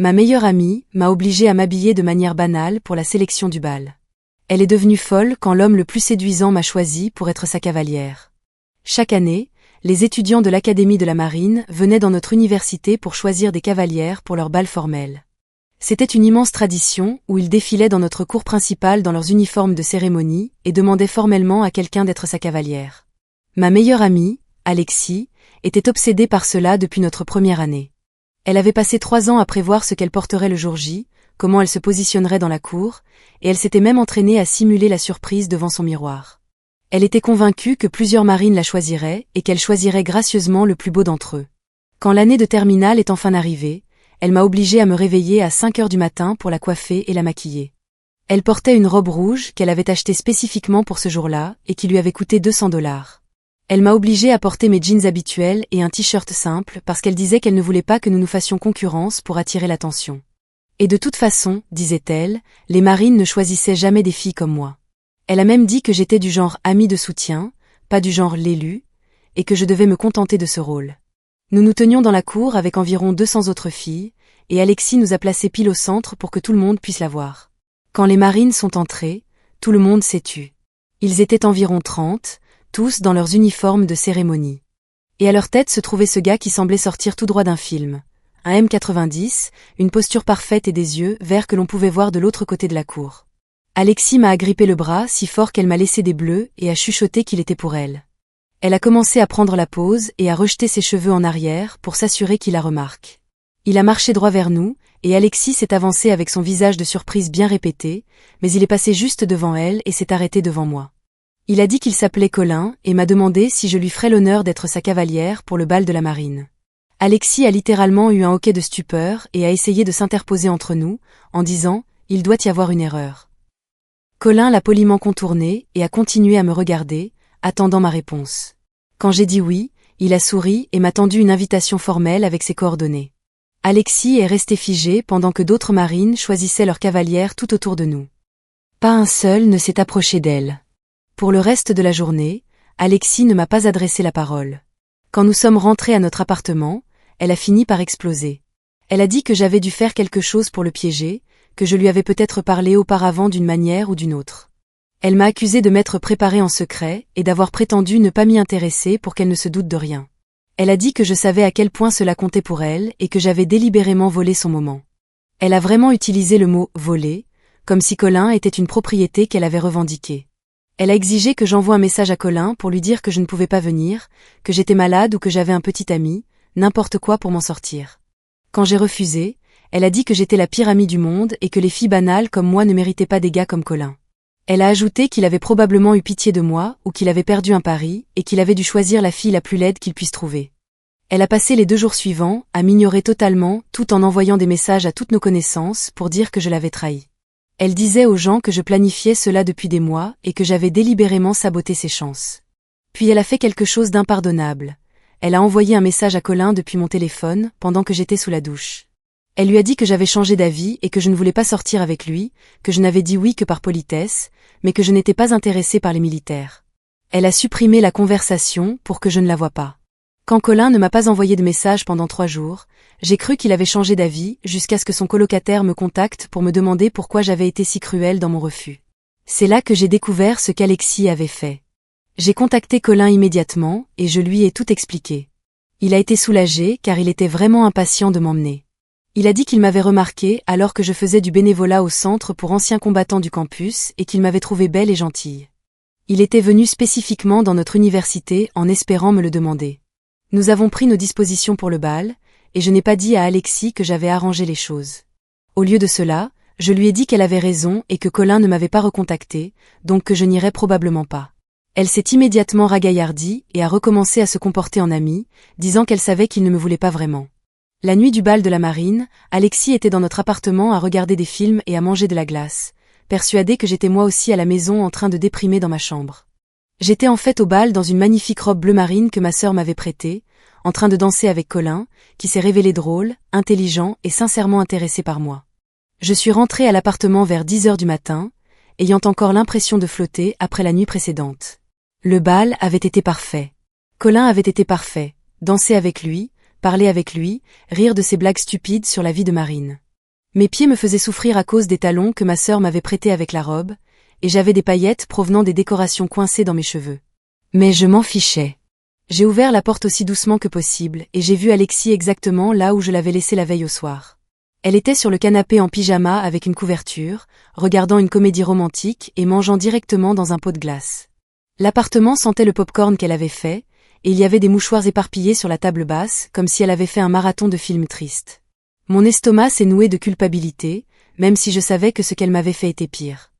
Ma meilleure amie m'a obligée à m'habiller de manière banale pour la sélection du bal. Elle est devenue folle quand l'homme le plus séduisant m'a choisi pour être sa cavalière. Chaque année, les étudiants de l'Académie de la Marine venaient dans notre université pour choisir des cavalières pour leur bal formel. C'était une immense tradition où ils défilaient dans notre cour principale dans leurs uniformes de cérémonie et demandaient formellement à quelqu'un d'être sa cavalière. Ma meilleure amie, Alexis, était obsédée par cela depuis notre première année. Elle avait passé 3 ans à prévoir ce qu'elle porterait le jour J, comment elle se positionnerait dans la cour, et elle s'était même entraînée à simuler la surprise devant son miroir. Elle était convaincue que plusieurs marines la choisiraient et qu'elle choisirait gracieusement le plus beau d'entre eux. Quand l'année de terminale est enfin arrivée, elle m'a obligée à me réveiller à 5 heures du matin pour la coiffer et la maquiller. Elle portait une robe rouge qu'elle avait achetée spécifiquement pour ce jour-là et qui lui avait coûté $200. Elle m'a obligée à porter mes jeans habituels et un t-shirt simple parce qu'elle disait qu'elle ne voulait pas que nous nous fassions concurrence pour attirer l'attention. Et de toute façon, disait-elle, les marines ne choisissaient jamais des filles comme moi. Elle a même dit que j'étais du genre amie de soutien, pas du genre l'élu, et que je devais me contenter de ce rôle. Nous nous tenions dans la cour avec environ 200 autres filles, et Alexis nous a placés pile au centre pour que tout le monde puisse la voir. Quand les marines sont entrées, tout le monde s'est tu. Ils étaient environ 30, tous dans leurs uniformes de cérémonie. Et à leur tête se trouvait ce gars qui semblait sortir tout droit d'un film. Un M90, une posture parfaite et des yeux verts que l'on pouvait voir de l'autre côté de la cour. Alexis m'a agrippé le bras si fort qu'elle m'a laissé des bleus et a chuchoté qu'il était pour elle. Elle a commencé à prendre la pose et à rejeter ses cheveux en arrière pour s'assurer qu'il la remarque. Il a marché droit vers nous, et Alexis s'est avancé avec son visage de surprise bien répété, mais il est passé juste devant elle et s'est arrêté devant moi. Il a dit qu'il s'appelait Colin et m'a demandé si je lui ferais l'honneur d'être sa cavalière pour le bal de la marine. Alexis a littéralement eu un hoquet de stupeur et a essayé de s'interposer entre nous, en disant « Il doit y avoir une erreur ». Colin l'a poliment contourné et a continué à me regarder, attendant ma réponse. Quand j'ai dit oui, il a souri et m'a tendu une invitation formelle avec ses coordonnées. Alexis est resté figé pendant que d'autres marines choisissaient leur cavalière tout autour de nous. Pas un seul ne s'est approché d'elle. Pour le reste de la journée, Alexis ne m'a pas adressé la parole. Quand nous sommes rentrés à notre appartement, elle a fini par exploser. Elle a dit que j'avais dû faire quelque chose pour le piéger, que je lui avais peut-être parlé auparavant d'une manière ou d'une autre. Elle m'a accusé de m'être préparée en secret et d'avoir prétendu ne pas m'y intéresser pour qu'elle ne se doute de rien. Elle a dit que je savais à quel point cela comptait pour elle et que j'avais délibérément volé son moment. Elle a vraiment utilisé le mot « voler », comme si Colin était une propriété qu'elle avait revendiquée. Elle a exigé que j'envoie un message à Colin pour lui dire que je ne pouvais pas venir, que j'étais malade ou que j'avais un petit ami, n'importe quoi pour m'en sortir. Quand j'ai refusé, elle a dit que j'étais la pire amie du monde et que les filles banales comme moi ne méritaient pas des gars comme Colin. Elle a ajouté qu'il avait probablement eu pitié de moi ou qu'il avait perdu un pari et qu'il avait dû choisir la fille la plus laide qu'il puisse trouver. Elle a passé les 2 jours suivants à m'ignorer totalement tout en envoyant des messages à toutes nos connaissances pour dire que je l'avais trahi. Elle disait aux gens que je planifiais cela depuis des mois et que j'avais délibérément saboté ses chances. Puis elle a fait quelque chose d'impardonnable. Elle a envoyé un message à Colin depuis mon téléphone pendant que j'étais sous la douche. Elle lui a dit que j'avais changé d'avis et que je ne voulais pas sortir avec lui, que je n'avais dit oui que par politesse, mais que je n'étais pas intéressée par les militaires. Elle a supprimé la conversation pour que je ne la voie pas. Quand Colin ne m'a pas envoyé de message pendant 3 jours, j'ai cru qu'il avait changé d'avis jusqu'à ce que son colocataire me contacte pour me demander pourquoi j'avais été si cruelle dans mon refus. C'est là que j'ai découvert ce qu'Alexis avait fait. J'ai contacté Colin immédiatement et je lui ai tout expliqué. Il a été soulagé car il était vraiment impatient de m'emmener. Il a dit qu'il m'avait remarqué alors que je faisais du bénévolat au centre pour anciens combattants du campus et qu'il m'avait trouvée belle et gentille. Il était venu spécifiquement dans notre université en espérant me le demander. Nous avons pris nos dispositions pour le bal, et je n'ai pas dit à Alexis que j'avais arrangé les choses. Au lieu de cela, je lui ai dit qu'elle avait raison et que Colin ne m'avait pas recontacté, donc que je n'irais probablement pas. Elle s'est immédiatement ragaillardie et a recommencé à se comporter en amie, disant qu'elle savait qu'il ne me voulait pas vraiment. La nuit du bal de la marine, Alexis était dans notre appartement à regarder des films et à manger de la glace, persuadé que j'étais moi aussi à la maison en train de déprimer dans ma chambre. J'étais en fait au bal dans une magnifique robe bleu marine que ma sœur m'avait prêtée, en train de danser avec Colin, qui s'est révélé drôle, intelligent et sincèrement intéressé par moi. Je suis rentrée à l'appartement vers 10 heures du matin, ayant encore l'impression de flotter après la nuit précédente. Le bal avait été parfait. Colin avait été parfait, danser avec lui, parler avec lui, rire de ses blagues stupides sur la vie de marine. Mes pieds me faisaient souffrir à cause des talons que ma sœur m'avait prêtés avec la robe, et j'avais des paillettes provenant des décorations coincées dans mes cheveux. Mais je m'en fichais. J'ai ouvert la porte aussi doucement que possible, et j'ai vu Alexis exactement là où je l'avais laissée la veille au soir. Elle était sur le canapé en pyjama avec une couverture, regardant une comédie romantique et mangeant directement dans un pot de glace. L'appartement sentait le pop-corn qu'elle avait fait, et il y avait des mouchoirs éparpillés sur la table basse, comme si elle avait fait un marathon de films tristes. Mon estomac s'est noué de culpabilité, même si je savais que ce qu'elle m'avait fait était pire.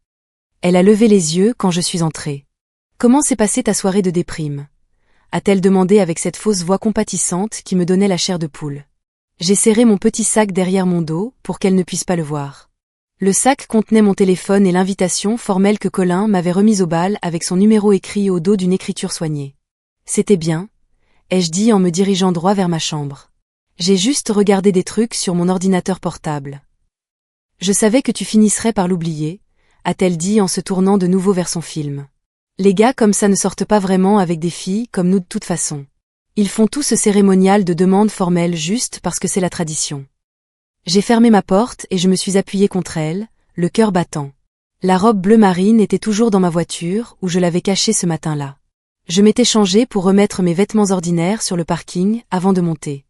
Elle a levé les yeux quand je suis entrée. « Comment s'est passée ta soirée de déprime ?» a-t-elle demandé avec cette fausse voix compatissante qui me donnait la chair de poule. J'ai serré mon petit sac derrière mon dos pour qu'elle ne puisse pas le voir. Le sac contenait mon téléphone et l'invitation formelle que Colin m'avait remise au bal avec son numéro écrit au dos d'une écriture soignée. C'était bien, ai-je dit en me dirigeant droit vers ma chambre. J'ai juste regardé des trucs sur mon ordinateur portable. Je savais que tu finisserais par l'oublier, a-t-elle dit en se tournant de nouveau vers son film. Les gars comme ça ne sortent pas vraiment avec des filles comme nous de toute façon. Ils font tout ce cérémonial de demande formelle juste parce que c'est la tradition. J'ai fermé ma porte et je me suis appuyée contre elle, le cœur battant. La robe bleu marine était toujours dans ma voiture où je l'avais cachée ce matin-là. Je m'étais changée pour remettre mes vêtements ordinaires sur le parking avant de monter.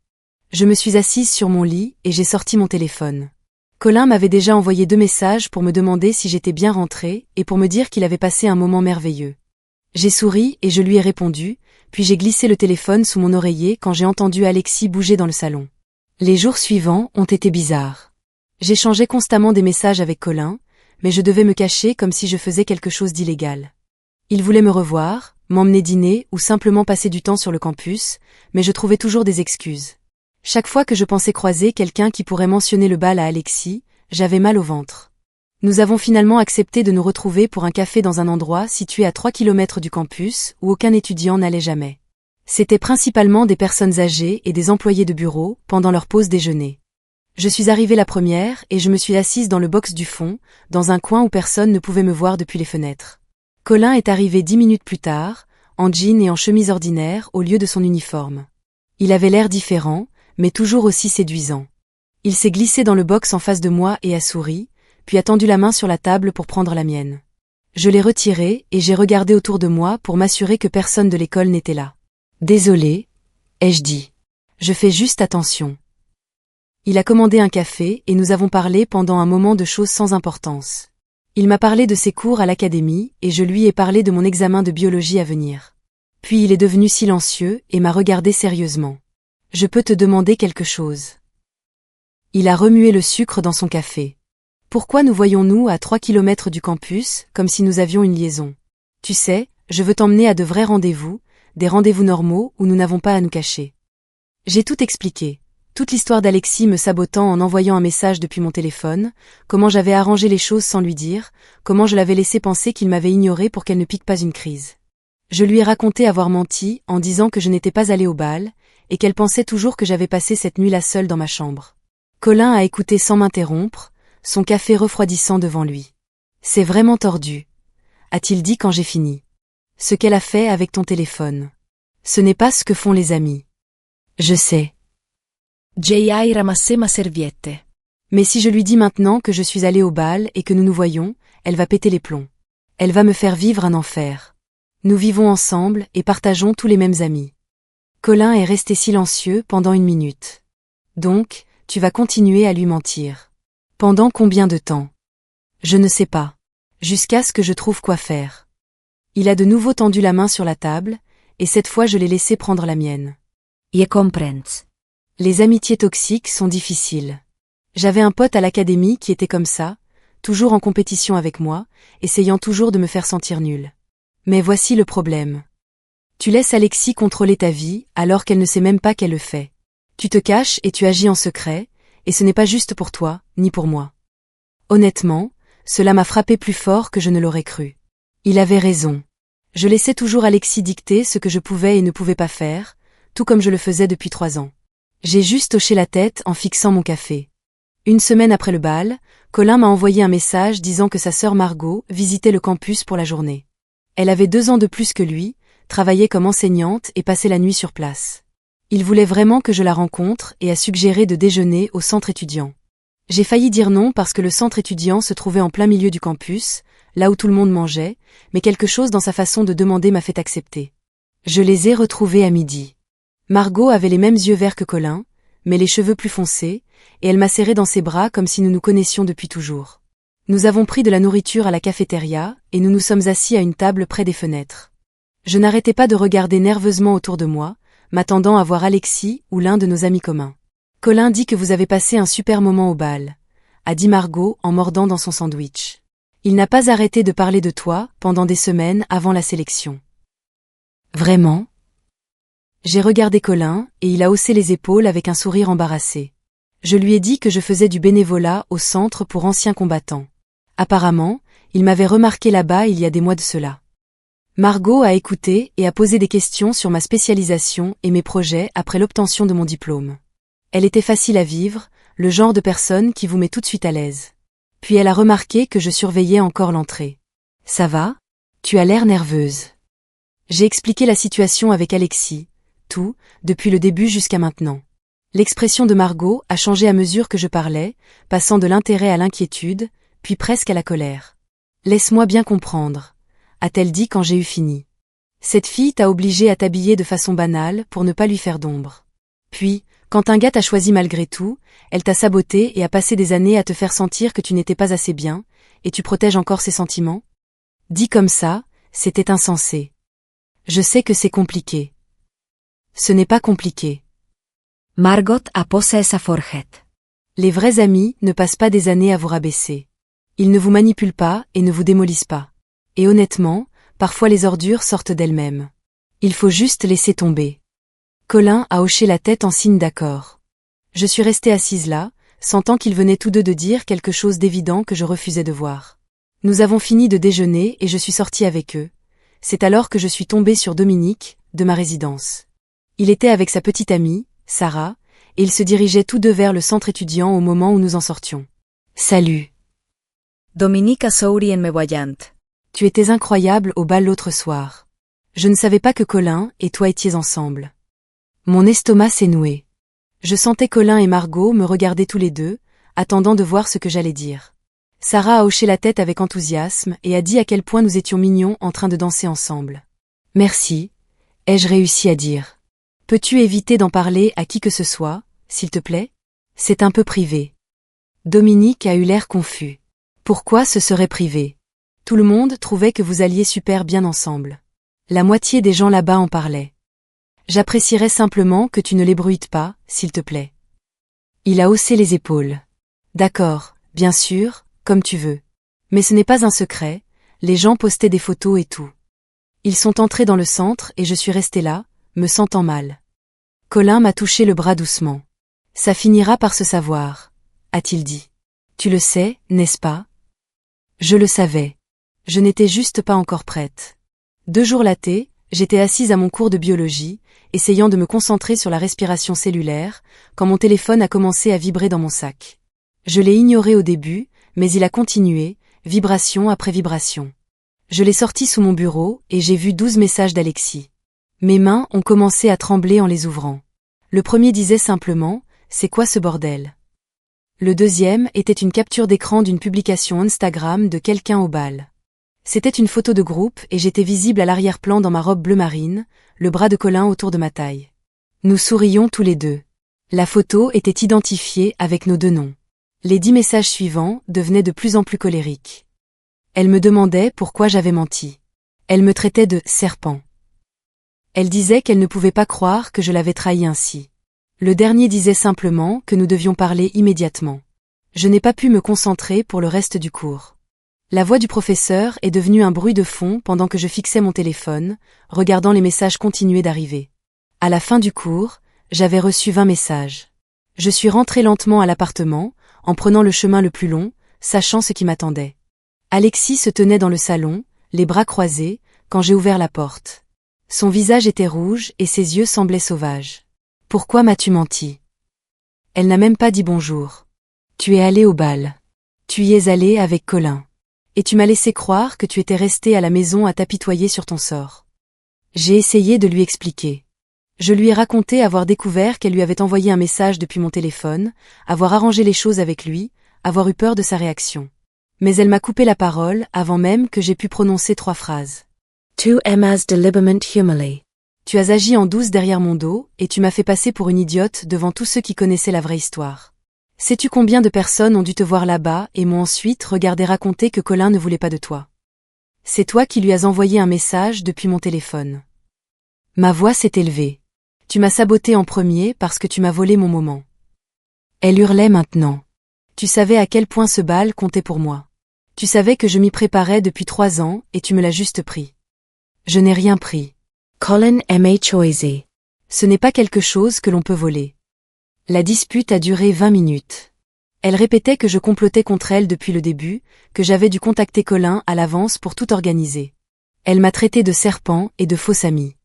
Je me suis assise sur mon lit et j'ai sorti mon téléphone. Colin m'avait déjà envoyé 2 messages pour me demander si j'étais bien rentrée et pour me dire qu'il avait passé un moment merveilleux. J'ai souri et je lui ai répondu, puis j'ai glissé le téléphone sous mon oreiller quand j'ai entendu Alexis bouger dans le salon. Les jours suivants ont été bizarres. J'échangeais constamment des messages avec Colin, mais je devais me cacher comme si je faisais quelque chose d'illégal. Il voulait me revoir, m'emmener dîner ou simplement passer du temps sur le campus, mais je trouvais toujours des excuses. Chaque fois que je pensais croiser quelqu'un qui pourrait mentionner le bal à Alexis, j'avais mal au ventre. Nous avons finalement accepté de nous retrouver pour un café dans un endroit situé à 3 kilomètres du campus où aucun étudiant n'allait jamais. C'étaient principalement des personnes âgées et des employés de bureau pendant leur pause déjeuner. Je suis arrivée la première et je me suis assise dans le box du fond, dans un coin où personne ne pouvait me voir depuis les fenêtres. Colin est arrivé 10 minutes plus tard, en jean et en chemise ordinaire au lieu de son uniforme. Il avait l'air différent, mais toujours aussi séduisant. Il s'est glissé dans le box en face de moi et a souri, puis a tendu la main sur la table pour prendre la mienne. Je l'ai retirée et j'ai regardé autour de moi pour m'assurer que personne de l'école n'était là. Désolé, ai-je dit. Je fais juste attention. Il a commandé un café et nous avons parlé pendant un moment de choses sans importance. Il m'a parlé de ses cours à l'académie et je lui ai parlé de mon examen de biologie à venir. Puis il est devenu silencieux et m'a regardé sérieusement. Je peux te demander quelque chose. Il a remué le sucre dans son café. Pourquoi nous voyons-nous à 3 kilomètres du campus, comme si nous avions une liaison? Tu sais, je veux t'emmener à de vrais rendez-vous, des rendez-vous normaux où nous n'avons pas à nous cacher. J'ai tout expliqué. Toute l'histoire d'Alexis me sabotant en envoyant un message depuis mon téléphone, comment j'avais arrangé les choses sans lui dire, comment je l'avais laissé penser qu'il m'avait ignorée pour qu'elle ne pique pas une crise. Je lui ai raconté avoir menti en disant que je n'étais pas allée au bal, et qu'elle pensait toujours que j'avais passé cette nuit-là seule dans ma chambre. Colin a écouté sans m'interrompre, son café refroidissant devant lui. C'est vraiment tordu, a-t-il dit quand j'ai fini. Ce qu'elle a fait avec ton téléphone. Ce n'est pas ce que font les amis. Je sais. J.I. ramassé ma serviette. Mais si je lui dis maintenant que je suis allée au bal et que nous nous voyons, elle va péter les plombs. Elle va me faire vivre un enfer. Nous vivons ensemble et partageons tous les mêmes amis. Colin est resté silencieux pendant 1 minute. Donc, tu vas continuer à lui mentir. Pendant combien de temps? Je ne sais pas. Jusqu'à ce que je trouve quoi faire. Il a de nouveau tendu la main sur la table, et cette fois je l'ai laissé prendre la mienne. Je comprends. Les amitiés toxiques sont difficiles. J'avais un pote à l'académie qui était comme ça, toujours en compétition avec moi, essayant toujours de me faire sentir nulle. Mais voici le problème. Tu laisses Alexis contrôler ta vie alors qu'elle ne sait même pas qu'elle le fait. Tu te caches et tu agis en secret, et ce n'est pas juste pour toi, ni pour moi. Honnêtement, cela m'a frappé plus fort que je ne l'aurais cru. Il avait raison. Je laissais toujours Alexis dicter ce que je pouvais et ne pouvais pas faire, tout comme je le faisais depuis 3 ans. J'ai juste hoché la tête en fixant mon café. 1 semaine après le bal, Colin m'a envoyé un message disant que sa sœur Margot visitait le campus pour la journée. Elle avait 2 ans de plus que lui, travaillait comme enseignante et passait la nuit sur place. Il voulait vraiment que je la rencontre et a suggéré de déjeuner au centre étudiant. J'ai failli dire non parce que le centre étudiant se trouvait en plein milieu du campus, là où tout le monde mangeait, mais quelque chose dans sa façon de demander m'a fait accepter. Je les ai retrouvés à midi. Margot avait les mêmes yeux verts que Colin, mais les cheveux plus foncés, et elle m'a serré dans ses bras comme si nous nous connaissions depuis toujours. Nous avons pris de la nourriture à la cafétéria, et nous nous sommes assis à une table près des fenêtres. Je n'arrêtais pas de regarder nerveusement autour de moi, m'attendant à voir Alexis ou l'un de nos amis communs. Colin dit que vous avez passé un super moment au bal, a dit Margot en mordant dans son sandwich. Il n'a pas arrêté de parler de toi pendant des semaines avant la sélection. Vraiment? J'ai regardé Colin et il a haussé les épaules avec un sourire embarrassé. Je lui ai dit que je faisais du bénévolat au centre pour anciens combattants. Apparemment, il m'avait remarqué là-bas il y a des mois de cela. Margot a écouté et a posé des questions sur ma spécialisation et mes projets après l'obtention de mon diplôme. Elle était facile à vivre, le genre de personne qui vous met tout de suite à l'aise. Puis elle a remarqué que je surveillais encore l'entrée. Ça va? Tu as l'air nerveuse. J'ai expliqué la situation avec Alexis, tout, depuis le début jusqu'à maintenant. L'expression de Margot a changé à mesure que je parlais, passant de l'intérêt à l'inquiétude, puis presque à la colère. Laisse-moi bien comprendre, a-t-elle dit quand j'ai eu fini. Cette fille t'a obligé à t'habiller de façon banale pour ne pas lui faire d'ombre. Puis, quand un gars t'a choisi malgré tout, elle t'a saboté et a passé des années à te faire sentir que tu n'étais pas assez bien, et tu protèges encore ses sentiments? Dit comme ça, c'était insensé. Je sais que c'est compliqué. Ce n'est pas compliqué. Margot appose esa forehead. Les vrais amis ne passent pas des années à vous rabaisser. Ils ne vous manipulent pas et ne vous démolissent pas. Et honnêtement, parfois les ordures sortent d'elles-mêmes. Il faut juste laisser tomber. Colin a hoché la tête en signe d'accord. Je suis restée assise là, sentant qu'ils venaient tous deux de dire quelque chose d'évident que je refusais de voir. Nous avons fini de déjeuner et je suis sortie avec eux. C'est alors que je suis tombée sur Dominique, de ma résidence. Il était avec sa petite amie, Sarah, et ils se dirigeaient tous deux vers le centre étudiant au moment où nous en sortions. Salut. Dominica Souri en Mevoyant. Tu étais incroyable au bal l'autre soir. Je ne savais pas que Colin et toi étiez ensemble. Mon estomac s'est noué. Je sentais Colin et Margot me regarder tous les deux, attendant de voir ce que j'allais dire. Sarah a hoché la tête avec enthousiasme et a dit à quel point nous étions mignons en train de danser ensemble. Merci, ai-je réussi à dire. Peux-tu éviter d'en parler à qui que ce soit, s'il te plaît? C'est un peu privé. Dominique a eu l'air confus. Pourquoi ce serait privé? Tout le monde trouvait que vous alliez super bien ensemble. La moitié des gens là-bas en parlaient. J'apprécierais simplement que tu ne l'ébruites pas, s'il te plaît. Il a haussé les épaules. D'accord, bien sûr, comme tu veux. Mais ce n'est pas un secret, les gens postaient des photos et tout. Ils sont entrés dans le centre et je suis restée là, me sentant mal. Colin m'a touché le bras doucement. Ça finira par se savoir, a-t-il dit. Tu le sais, n'est-ce pas? Je le savais. Je n'étais juste pas encore prête. 2 jours latés, j'étais assise à mon cours de biologie, essayant de me concentrer sur la respiration cellulaire, quand mon téléphone a commencé à vibrer dans mon sac. Je l'ai ignoré au début, mais il a continué, vibration après vibration. Je l'ai sorti sous mon bureau et j'ai vu 12 messages d'Alexis. Mes mains ont commencé à trembler en les ouvrant. Le premier disait simplement « C'est quoi ce bordel ?» Le deuxième était une capture d'écran d'une publication Instagram de quelqu'un au bal. C'était une photo de groupe et j'étais visible à l'arrière-plan dans ma robe bleu marine, le bras de Colin autour de ma taille. Nous sourions tous les deux. La photo était identifiée avec nos 2 noms. Les 10 messages suivants devenaient de plus en plus colériques. Elle me demandait pourquoi j'avais menti. Elle me traitait de « serpent ». Elle disait qu'elle ne pouvait pas croire que je l'avais trahi ainsi. Le dernier disait simplement que nous devions parler immédiatement. Je n'ai pas pu me concentrer pour le reste du cours. La voix du professeur est devenue un bruit de fond pendant que je fixais mon téléphone, regardant les messages continuer d'arriver. À la fin du cours, j'avais reçu 20 messages. Je suis rentrée lentement à l'appartement, en prenant le chemin le plus long, sachant ce qui m'attendait. Alexis se tenait dans le salon, les bras croisés, quand j'ai ouvert la porte. Son visage était rouge et ses yeux semblaient sauvages. « Pourquoi m'as-tu menti ?» Elle n'a même pas dit bonjour. « Tu es allé au bal. Tu y es allé avec Colin. Et tu m'as laissé croire que tu étais resté à la maison à t'apitoyer sur ton sort. » J'ai essayé de lui expliquer. Je lui ai raconté avoir découvert qu'elle lui avait envoyé un message depuis mon téléphone, avoir arrangé les choses avec lui, avoir eu peur de sa réaction. Mais elle m'a coupé la parole avant même que j'aie pu prononcer 3 phrases. Tu m'as deliberately humiliated. Tu as agi en douce derrière mon dos, et tu m'as fait passer pour une idiote devant tous ceux qui connaissaient la vraie histoire. Sais-tu combien de personnes ont dû te voir là-bas et m'ont ensuite regardé raconter que Colin ne voulait pas de toi? C'est toi qui lui as envoyé un message depuis mon téléphone. Ma voix s'est élevée. Tu m'as saboté en premier parce que tu m'as volé mon moment. Elle hurlait maintenant. Tu savais à quel point ce bal comptait pour moi. Tu savais que je m'y préparais depuis 3 ans et tu me l'as juste pris. Je n'ai rien pris. Colin m'a choisi. Ce n'est pas quelque chose que l'on peut voler. La dispute a duré 20 minutes. Elle répétait que je complotais contre elle depuis le début, que j'avais dû contacter Colin à l'avance pour tout organiser. Elle m'a traité de serpent et de fausse amie.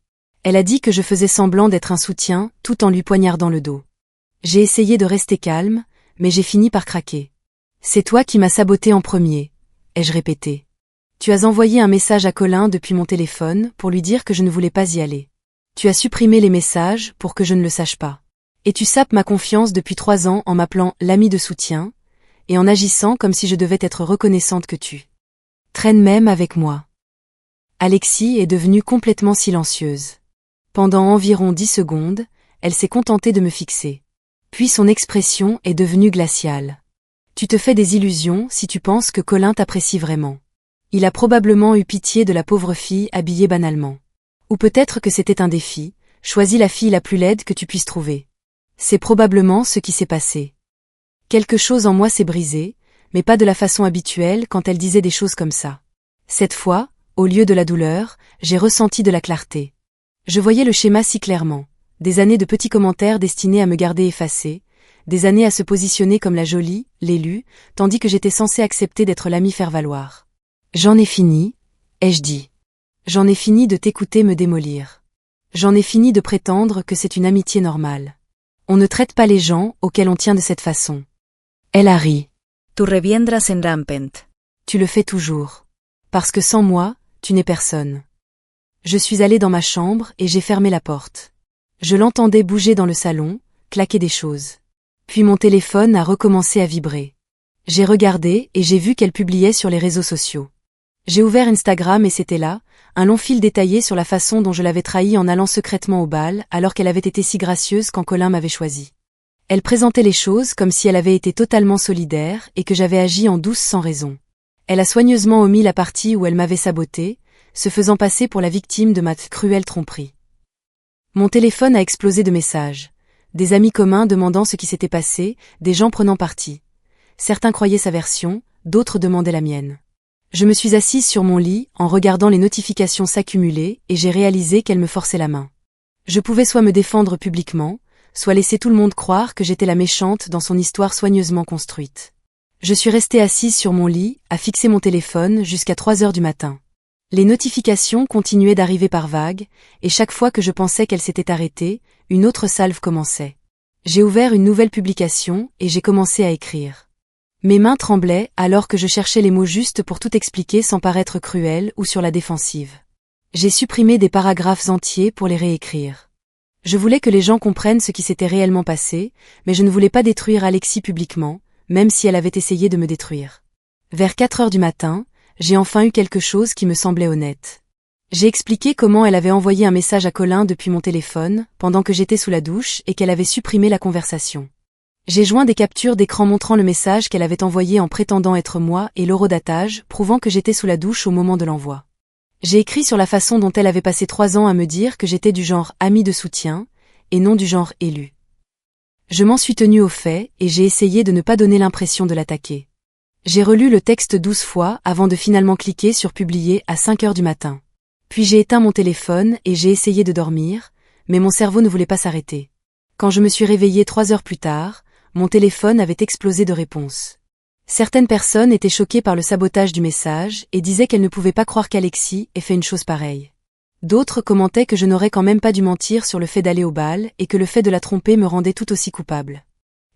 Elle a dit que je faisais semblant d'être un soutien, tout en lui poignardant le dos. J'ai essayé de rester calme, mais j'ai fini par craquer. C'est toi qui m'as saboté en premier, ai-je répété. Tu as envoyé un message à Colin depuis mon téléphone pour lui dire que je ne voulais pas y aller. Tu as supprimé les messages pour que je ne le sache pas. Et tu sapes ma confiance depuis 3 ans en m'appelant l'ami de soutien, et en agissant comme si je devais être reconnaissante que tu traînes même avec moi. Alexis est devenue complètement silencieuse. Pendant environ 10 secondes, elle s'est contentée de me fixer. Puis son expression est devenue glaciale. Tu te fais des illusions si tu penses que Colin t'apprécie vraiment. Il a probablement eu pitié de la pauvre fille habillée banalement. Ou peut-être que c'était un défi, choisis la fille la plus laide que tu puisses trouver. C'est probablement ce qui s'est passé. Quelque chose en moi s'est brisé, mais pas de la façon habituelle quand elle disait des choses comme ça. Cette fois, au lieu de la douleur, j'ai ressenti de la clarté. Je voyais le schéma si clairement. Des années de petits commentaires destinés à me garder effacée, des années à se positionner comme la jolie, l'élue, tandis que j'étais censée accepter d'être l'amie faire-valoir. J'en ai fini, ai-je dit. J'en ai fini de t'écouter me démolir. J'en ai fini de prétendre que c'est une amitié normale. On ne traite pas les gens auxquels on tient de cette façon. Elle a ri. Tu reviendras en rampant. Tu le fais toujours. Parce que sans moi, tu n'es personne. Je suis allée dans ma chambre et j'ai fermé la porte. Je l'entendais bouger dans le salon, claquer des choses. Puis mon téléphone a recommencé à vibrer. J'ai regardé et j'ai vu qu'elle publiait sur les réseaux sociaux. J'ai ouvert Instagram et c'était là, un long fil détaillé sur la façon dont je l'avais trahie en allant secrètement au bal alors qu'elle avait été si gracieuse quand Colin m'avait choisi. Elle présentait les choses comme si elle avait été totalement solidaire et que j'avais agi en douce sans raison. Elle a soigneusement omis la partie où elle m'avait sabotée, se faisant passer pour la victime de ma cruelle tromperie. Mon téléphone a explosé de messages. Des amis communs demandant ce qui s'était passé, des gens prenant parti. Certains croyaient sa version, d'autres demandaient la mienne. Je me suis assise sur mon lit en regardant les notifications s'accumuler et j'ai réalisé qu'elle me forçait la main. Je pouvais soit me défendre publiquement, soit laisser tout le monde croire que j'étais la méchante dans son histoire soigneusement construite. Je suis restée assise sur mon lit, à fixer mon téléphone jusqu'à 3 heures du matin. Les notifications continuaient d'arriver par vagues, et chaque fois que je pensais qu'elle s'était arrêtée, une autre salve commençait. J'ai ouvert une nouvelle publication et j'ai commencé à écrire. Mes mains tremblaient alors que je cherchais les mots justes pour tout expliquer sans paraître cruelle ou sur la défensive. J'ai supprimé des paragraphes entiers pour les réécrire. Je voulais que les gens comprennent ce qui s'était réellement passé, mais je ne voulais pas détruire Alexis publiquement, même si elle avait essayé de me détruire. Vers 4 heures du matin, j'ai enfin eu quelque chose qui me semblait honnête. J'ai expliqué comment elle avait envoyé un message à Colin depuis mon téléphone, pendant que j'étais sous la douche et qu'elle avait supprimé la conversation. J'ai joint des captures d'écran montrant le message qu'elle avait envoyé en prétendant être moi et l'horodatage, prouvant que j'étais sous la douche au moment de l'envoi. J'ai écrit sur la façon dont elle avait passé 3 ans à me dire que j'étais du genre amie de soutien, et non du genre élu. Je m'en suis tenue au fait et j'ai essayé de ne pas donner l'impression de l'attaquer. J'ai relu le texte 12 fois avant de finalement cliquer sur publier à 5 heures du matin. Puis j'ai éteint mon téléphone et j'ai essayé de dormir, mais mon cerveau ne voulait pas s'arrêter. Quand je me suis réveillée 3 heures plus tard, mon téléphone avait explosé de réponses. Certaines personnes étaient choquées par le sabotage du message et disaient qu'elles ne pouvaient pas croire qu'Alexis ait fait une chose pareille. D'autres commentaient que je n'aurais quand même pas dû mentir sur le fait d'aller au bal et que le fait de la tromper me rendait tout aussi coupable.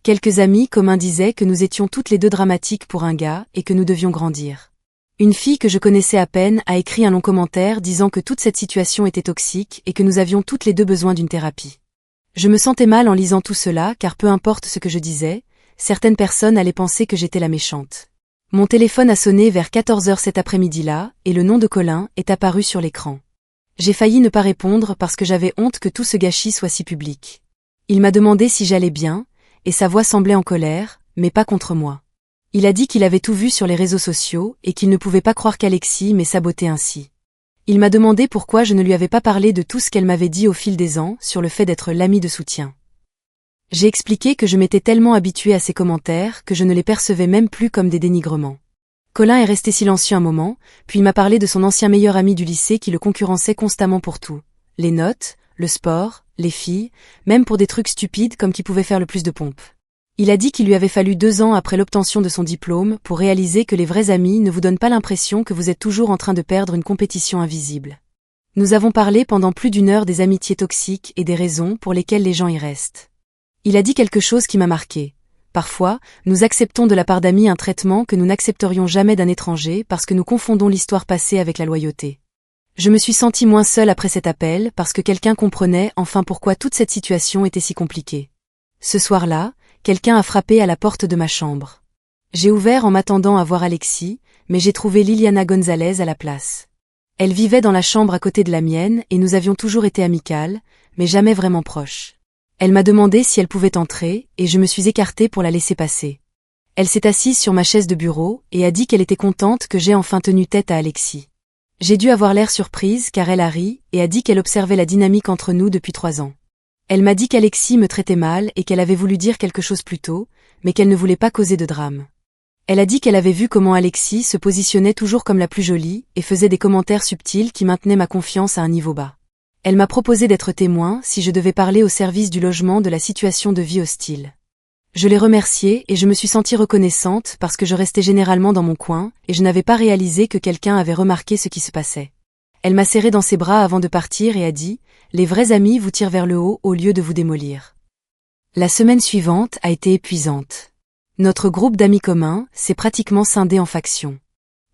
Quelques amis communs disaient que nous étions toutes les deux dramatiques pour un gars et que nous devions grandir. Une fille que je connaissais à peine a écrit un long commentaire disant que toute cette situation était toxique et que nous avions toutes les deux besoin d'une thérapie. Je me sentais mal en lisant tout cela car peu importe ce que je disais, certaines personnes allaient penser que j'étais la méchante. Mon téléphone a sonné vers 14 heures cet après-midi-là, et le nom de Colin est apparu sur l'écran. J'ai failli ne pas répondre parce que j'avais honte que tout ce gâchis soit si public. Il m'a demandé si j'allais bien, et sa voix semblait en colère, mais pas contre moi. Il a dit qu'il avait tout vu sur les réseaux sociaux et qu'il ne pouvait pas croire qu'Alexis m'ait saboté ainsi. Il m'a demandé pourquoi je ne lui avais pas parlé de tout ce qu'elle m'avait dit au fil des ans sur le fait d'être l'ami de soutien. J'ai expliqué que je m'étais tellement habituée à ses commentaires que je ne les percevais même plus comme des dénigrements. Colin est resté silencieux un moment, puis il m'a parlé de son ancien meilleur ami du lycée qui le concurrençait constamment pour tout. Les notes, le sport, les filles, même pour des trucs stupides comme qui pouvait faire le plus de pompes. Il a dit qu'il lui avait fallu 2 ans après l'obtention de son diplôme pour réaliser que les vrais amis ne vous donnent pas l'impression que vous êtes toujours en train de perdre une compétition invisible. Nous avons parlé pendant plus d'1 heure des amitiés toxiques et des raisons pour lesquelles les gens y restent. Il a dit quelque chose qui m'a marqué. Parfois, nous acceptons de la part d'amis un traitement que nous n'accepterions jamais d'un étranger parce que nous confondons l'histoire passée avec la loyauté. Je me suis sentie moins seule après cet appel parce que quelqu'un comprenait enfin pourquoi toute cette situation était si compliquée. Ce soir-là, quelqu'un a frappé à la porte de ma chambre. J'ai ouvert en m'attendant à voir Alexis, mais j'ai trouvé Liliana Gonzalez à la place. Elle vivait dans la chambre à côté de la mienne et nous avions toujours été amicales, mais jamais vraiment proches. Elle m'a demandé si elle pouvait entrer et je me suis écartée pour la laisser passer. Elle s'est assise sur ma chaise de bureau et a dit qu'elle était contente que j'ai enfin tenu tête à Alexis. J'ai dû avoir l'air surprise car elle a ri et a dit qu'elle observait la dynamique entre nous depuis 3 ans. Elle m'a dit qu'Alexis me traitait mal et qu'elle avait voulu dire quelque chose plus tôt, mais qu'elle ne voulait pas causer de drame. Elle a dit qu'elle avait vu comment Alexis se positionnait toujours comme la plus jolie et faisait des commentaires subtils qui maintenaient ma confiance à un niveau bas. Elle m'a proposé d'être témoin si je devais parler au service du logement de la situation de vie hostile. Je l'ai remerciée et je me suis sentie reconnaissante parce que je restais généralement dans mon coin et je n'avais pas réalisé que quelqu'un avait remarqué ce qui se passait. Elle m'a serré dans ses bras avant de partir et a dit « Les vrais amis vous tirent vers le haut au lieu de vous démolir ». La semaine suivante a été épuisante. Notre groupe d'amis communs s'est pratiquement scindé en factions.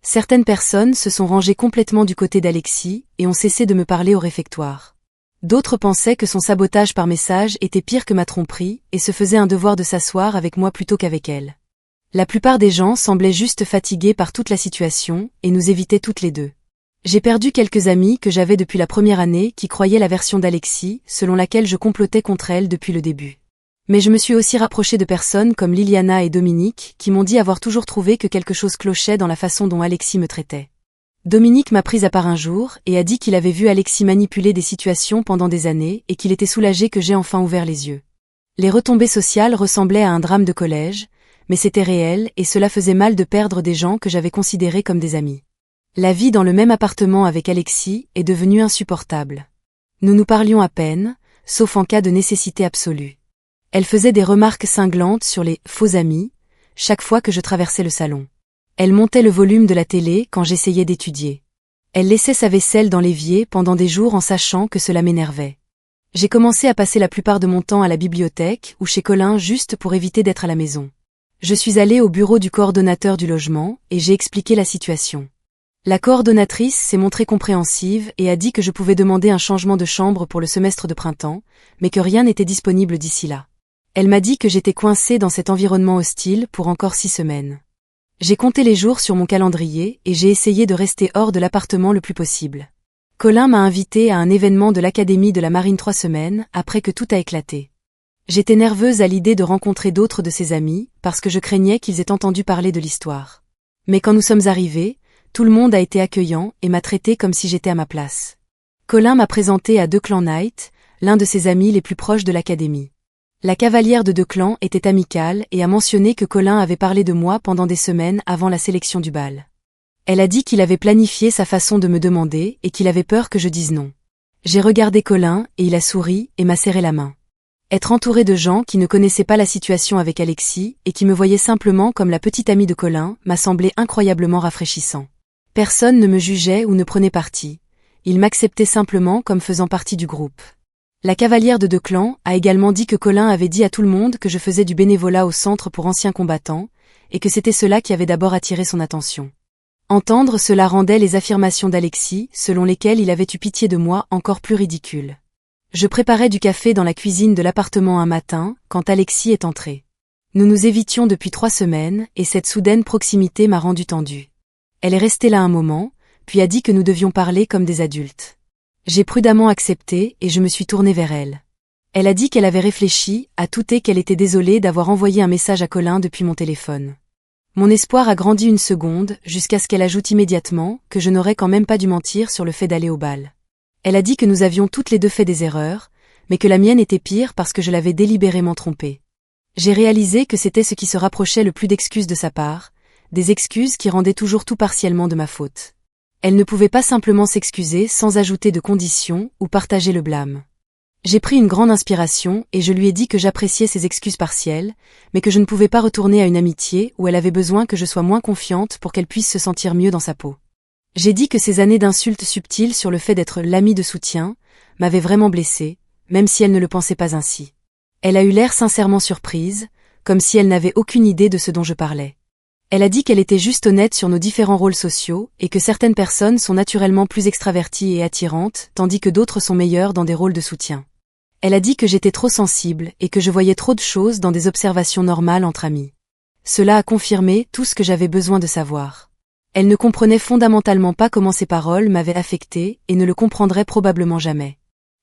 Certaines personnes se sont rangées complètement du côté d'Alexis et ont cessé de me parler au réfectoire. D'autres pensaient que son sabotage par message était pire que ma tromperie et se faisaient un devoir de s'asseoir avec moi plutôt qu'avec elle. La plupart des gens semblaient juste fatigués par toute la situation et nous évitaient toutes les deux. J'ai perdu quelques amis que j'avais depuis la première année qui croyaient la version d'Alexis, selon laquelle je complotais contre elle depuis le début. Mais je me suis aussi rapprochée de personnes comme Liliana et Dominique qui m'ont dit avoir toujours trouvé que quelque chose clochait dans la façon dont Alexis me traitait. Dominique m'a prise à part un jour et a dit qu'il avait vu Alexis manipuler des situations pendant des années et qu'il était soulagé que j'ai enfin ouvert les yeux. Les retombées sociales ressemblaient à un drame de collège, mais c'était réel et cela faisait mal de perdre des gens que j'avais considérés comme des amis. La vie dans le même appartement avec Alexis est devenue insupportable. Nous nous parlions à peine, sauf en cas de nécessité absolue. Elle faisait des remarques cinglantes sur les « faux amis » chaque fois que je traversais le salon. Elle montait le volume de la télé quand j'essayais d'étudier. Elle laissait sa vaisselle dans l'évier pendant des jours en sachant que cela m'énervait. J'ai commencé à passer la plupart de mon temps à la bibliothèque ou chez Colin juste pour éviter d'être à la maison. Je suis allée au bureau du coordonnateur du logement et j'ai expliqué la situation. La coordonnatrice s'est montrée compréhensive et a dit que je pouvais demander un changement de chambre pour le semestre de printemps, mais que rien n'était disponible d'ici là. Elle m'a dit que j'étais coincée dans cet environnement hostile pour encore 6 semaines. J'ai compté les jours sur mon calendrier et j'ai essayé de rester hors de l'appartement le plus possible. Colin m'a invitée à un événement de l'Académie de la Marine 3 semaines après que tout a éclaté. J'étais nerveuse à l'idée de rencontrer d'autres de ses amis parce que je craignais qu'ils aient entendu parler de l'histoire. Mais quand nous sommes arrivés, tout le monde a été accueillant et m'a traité comme si j'étais à ma place. Colin m'a présenté à Declan Knight, l'un de ses amis les plus proches de l'Académie. La cavalière de Declan était amicale et a mentionné que Colin avait parlé de moi pendant des semaines avant la sélection du bal. Elle a dit qu'il avait planifié sa façon de me demander et qu'il avait peur que je dise non. J'ai regardé Colin et il a souri et m'a serré la main. Être entouré de gens qui ne connaissaient pas la situation avec Alexis et qui me voyaient simplement comme la petite amie de Colin m'a semblé incroyablement rafraîchissant. Personne ne me jugeait ou ne prenait parti. Ils m'acceptaient simplement comme faisant partie du groupe. La cavalière de Declan a également dit que Colin avait dit à tout le monde que je faisais du bénévolat au centre pour anciens combattants, et que c'était cela qui avait d'abord attiré son attention. Entendre cela rendait les affirmations d'Alexis, selon lesquelles il avait eu pitié de moi, encore plus ridicules. Je préparais du café dans la cuisine de l'appartement un matin, quand Alexis est entré. Nous nous évitions depuis 3 semaines, et cette soudaine proximité m'a rendu tendue. Elle est restée là un moment, puis a dit que nous devions parler comme des adultes. J'ai prudemment accepté, et je me suis tournée vers elle. Elle a dit qu'elle avait réfléchi, à tout et qu'elle était désolée d'avoir envoyé un message à Colin depuis mon téléphone. Mon espoir a grandi une seconde, jusqu'à ce qu'elle ajoute immédiatement que je n'aurais quand même pas dû mentir sur le fait d'aller au bal. Elle a dit que nous avions toutes les deux fait des erreurs, mais que la mienne était pire parce que je l'avais délibérément trompée. J'ai réalisé que c'était ce qui se rapprochait le plus d'excuses de sa part, des excuses qui rendaient toujours tout partiellement de ma faute. Elle ne pouvait pas simplement s'excuser sans ajouter de conditions ou partager le blâme. J'ai pris une grande inspiration et je lui ai dit que j'appréciais ses excuses partielles, mais que je ne pouvais pas retourner à une amitié où elle avait besoin que je sois moins confiante pour qu'elle puisse se sentir mieux dans sa peau. J'ai dit que ces années d'insultes subtiles sur le fait d'être l'amie de soutien m'avaient vraiment blessée, même si elle ne le pensait pas ainsi. Elle a eu l'air sincèrement surprise, comme si elle n'avait aucune idée de ce dont je parlais. Elle a dit qu'elle était juste honnête sur nos différents rôles sociaux et que certaines personnes sont naturellement plus extraverties et attirantes, tandis que d'autres sont meilleures dans des rôles de soutien. Elle a dit que j'étais trop sensible et que je voyais trop de choses dans des observations normales entre amis. Cela a confirmé tout ce que j'avais besoin de savoir. Elle ne comprenait fondamentalement pas comment ces paroles m'avaient affectée et ne le comprendrait probablement jamais.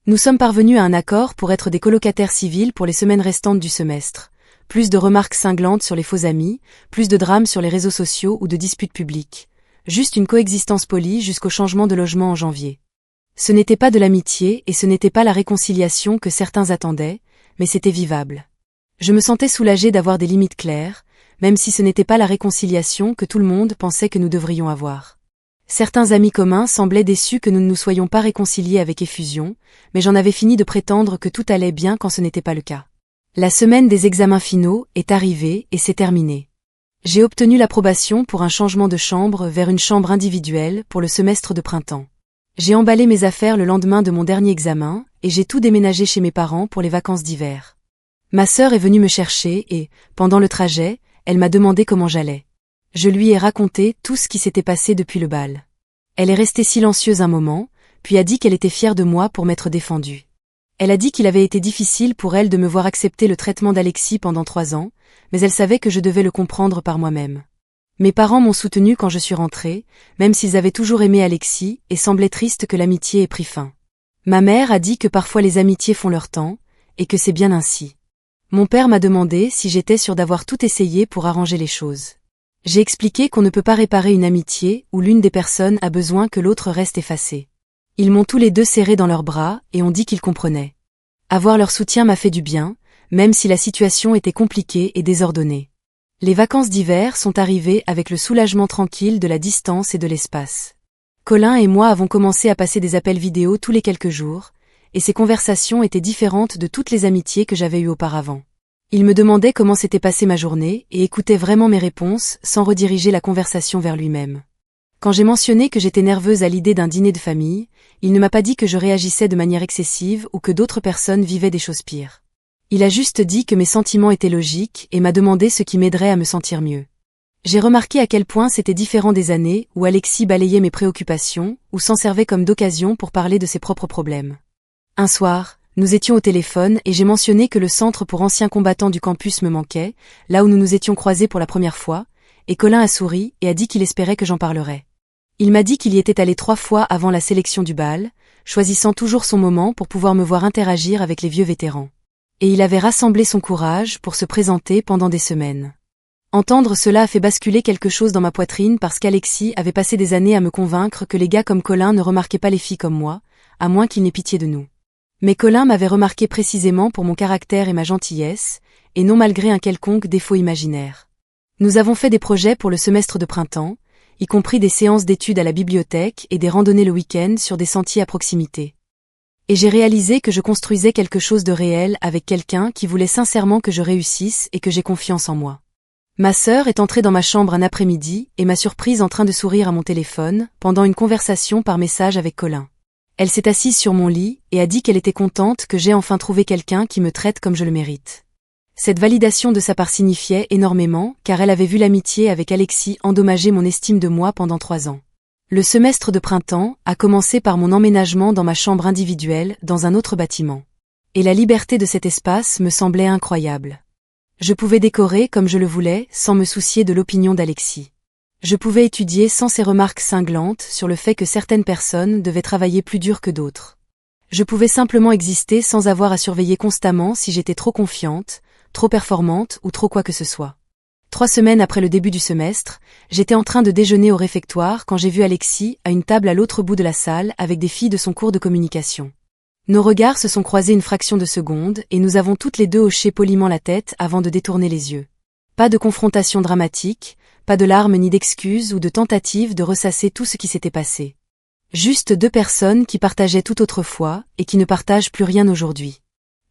Nous sommes parvenus à un accord pour être des colocataires civils pour les semaines restantes du semestre. Plus de remarques cinglantes sur les faux amis, plus de drames sur les réseaux sociaux ou de disputes publiques. Juste une coexistence polie jusqu'au changement de logement en janvier. Ce n'était pas de l'amitié et ce n'était pas la réconciliation que certains attendaient, mais c'était vivable. Je me sentais soulagée d'avoir des limites claires, même si ce n'était pas la réconciliation que tout le monde pensait que nous devrions avoir. Certains amis communs semblaient déçus que nous ne nous soyons pas réconciliés avec effusion, mais j'en avais fini de prétendre que tout allait bien quand ce n'était pas le cas. La semaine des examens finaux est arrivée et c'est terminé. J'ai obtenu l'approbation pour un changement de chambre vers une chambre individuelle pour le semestre de printemps. J'ai emballé mes affaires le lendemain de mon dernier examen, et j'ai tout déménagé chez mes parents pour les vacances d'hiver. Ma sœur est venue me chercher et, pendant le trajet, elle m'a demandé comment j'allais. Je lui ai raconté tout ce qui s'était passé depuis le bal. Elle est restée silencieuse un moment, puis a dit qu'elle était fière de moi pour m'être défendue. Elle a dit qu'il avait été difficile pour elle de me voir accepter le traitement d'Alexis pendant 3 ans, mais elle savait que je devais le comprendre par moi-même. Mes parents m'ont soutenue quand je suis rentrée, même s'ils avaient toujours aimé Alexis et semblaient tristes que l'amitié ait pris fin. Ma mère a dit que parfois les amitiés font leur temps, et que c'est bien ainsi. Mon père m'a demandé si j'étais sûre d'avoir tout essayé pour arranger les choses. J'ai expliqué qu'on ne peut pas réparer une amitié où l'une des personnes a besoin que l'autre reste effacée. Ils m'ont tous les deux serré dans leurs bras et ont dit qu'ils comprenaient. Avoir leur soutien m'a fait du bien, même si la situation était compliquée et désordonnée. Les vacances d'hiver sont arrivées avec le soulagement tranquille de la distance et de l'espace. Colin et moi avons commencé à passer des appels vidéo tous les quelques jours, et ces conversations étaient différentes de toutes les amitiés que j'avais eues auparavant. Il me demandait comment s'était passée ma journée et écoutait vraiment mes réponses sans rediriger la conversation vers lui-même. Quand j'ai mentionné que j'étais nerveuse à l'idée d'un dîner de famille, il ne m'a pas dit que je réagissais de manière excessive ou que d'autres personnes vivaient des choses pires. Il a juste dit que mes sentiments étaient logiques et m'a demandé ce qui m'aiderait à me sentir mieux. J'ai remarqué à quel point c'était différent des années où Alexis balayait mes préoccupations ou s'en servait comme d'occasion pour parler de ses propres problèmes. Un soir, nous étions au téléphone et j'ai mentionné que le centre pour anciens combattants du campus me manquait, là où nous nous étions croisés pour la première fois, et Colin a souri et a dit qu'il espérait que j'en parlerais. Il m'a dit qu'il y était allé 3 fois avant la sélection du bal, choisissant toujours son moment pour pouvoir me voir interagir avec les vieux vétérans. Et il avait rassemblé son courage pour se présenter pendant des semaines. Entendre cela a fait basculer quelque chose dans ma poitrine parce qu'Alexis avait passé des années à me convaincre que les gars comme Colin ne remarquaient pas les filles comme moi, à moins qu'ils n'aient pitié de nous. Mais Colin m'avait remarqué précisément pour mon caractère et ma gentillesse, et non malgré un quelconque défaut imaginaire. Nous avons fait des projets pour le semestre de printemps, y compris des séances d'études à la bibliothèque et des randonnées le week-end sur des sentiers à proximité. Et j'ai réalisé que je construisais quelque chose de réel avec quelqu'un qui voulait sincèrement que je réussisse et que j'ai confiance en moi. Ma sœur est entrée dans ma chambre un après-midi et m'a surprise en train de sourire à mon téléphone pendant une conversation par message avec Colin. Elle s'est assise sur mon lit et a dit qu'elle était contente que j'ai enfin trouvé quelqu'un qui me traite comme je le mérite. Cette validation de sa part signifiait énormément car elle avait vu l'amitié avec Alexis endommager mon estime de moi pendant 3 ans. Le semestre de printemps a commencé par mon emménagement dans ma chambre individuelle dans un autre bâtiment. Et la liberté de cet espace me semblait incroyable. Je pouvais décorer comme je le voulais, sans me soucier de l'opinion d'Alexis. Je pouvais étudier sans ses remarques cinglantes sur le fait que certaines personnes devaient travailler plus dur que d'autres. Je pouvais simplement exister sans avoir à surveiller constamment si j'étais trop confiante, trop performante ou trop quoi que ce soit. 3 semaines après le début du semestre, j'étais en train de déjeuner au réfectoire quand j'ai vu Alexis à une table à l'autre bout de la salle avec des filles de son cours de communication. Nos regards se sont croisés une fraction de seconde et nous avons toutes les deux hoché poliment la tête avant de détourner les yeux. Pas de confrontation dramatique, pas de larmes ni d'excuses ou de tentatives de ressasser tout ce qui s'était passé. Juste 2 personnes qui partageaient tout autrefois et qui ne partagent plus rien aujourd'hui.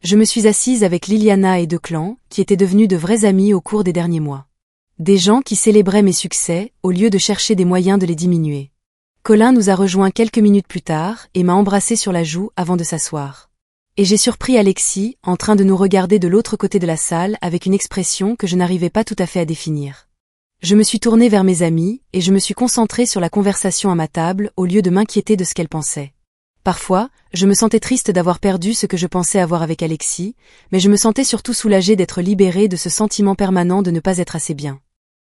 Je me suis assise avec Liliana et Declan, qui étaient devenus de vrais amis au cours des derniers mois. Des gens qui célébraient mes succès, au lieu de chercher des moyens de les diminuer. Colin nous a rejoints quelques minutes plus tard et m'a embrassé sur la joue avant de s'asseoir. Et j'ai surpris Alexis, en train de nous regarder de l'autre côté de la salle avec une expression que je n'arrivais pas tout à fait à définir. Je me suis tournée vers mes amies, et je me suis concentrée sur la conversation à ma table au lieu de m'inquiéter de ce qu'elles pensaient. Parfois, je me sentais triste d'avoir perdu ce que je pensais avoir avec Alexis, mais je me sentais surtout soulagée d'être libérée de ce sentiment permanent de ne pas être assez bien.